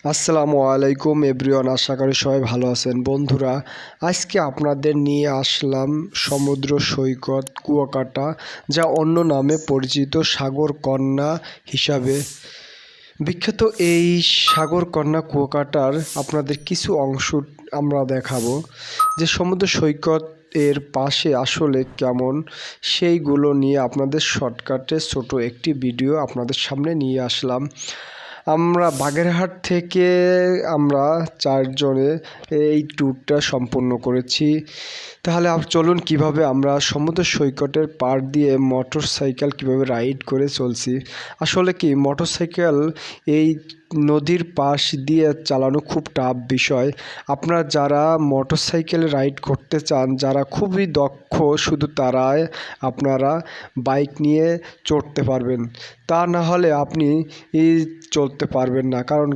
আসসালামু আলাইকুম এভরিওয়ান, আশা করি সবাই ভালো আছেন। বন্ধুরা, আজকে আপনাদের নিয়ে আসলাম সমুদ্র সৈকত কুয়াকাটা, যা অন্য নামে পরিচিত সাগরকন্যা হিসাবে বিখ্যাত। এই সাগরকন্যা কুয়াকাটার আপনাদের কিছু অংশ আমরা দেখাবো, যে সমুদ্র সৈকত এর পাশে আসলে কেমন, সেইগুলো নিয়ে আপনাদের শর্টকাটে ছোট একটি ভিডিও আপনাদের সামনে নিয়ে আসলাম। আমরা বাগেরহাট থেকে আমরা 4 জনে এই ট্যুরটা সম্পূর্ণ করেছি। তাহলে চলুন কিভাবে আমরা সমুদ্র সৈকতের পাড় দিয়ে মোটরসাইকেল কিভাবে রাইড করে চলছি। আসলে কি মোটরসাইকেল এই নদীর পাশ দিয়ে চালানো খুব টাফ বিষয়। আপনারা যারা মোটরসাইকেল রাইড করতে চান, যারা খুবই দক্ষ, শুধু তারাই আপনারা বাইক নিয়ে চড়তে পারবেন। তা না হলে আপনি চলতে পারবেন না, কারণ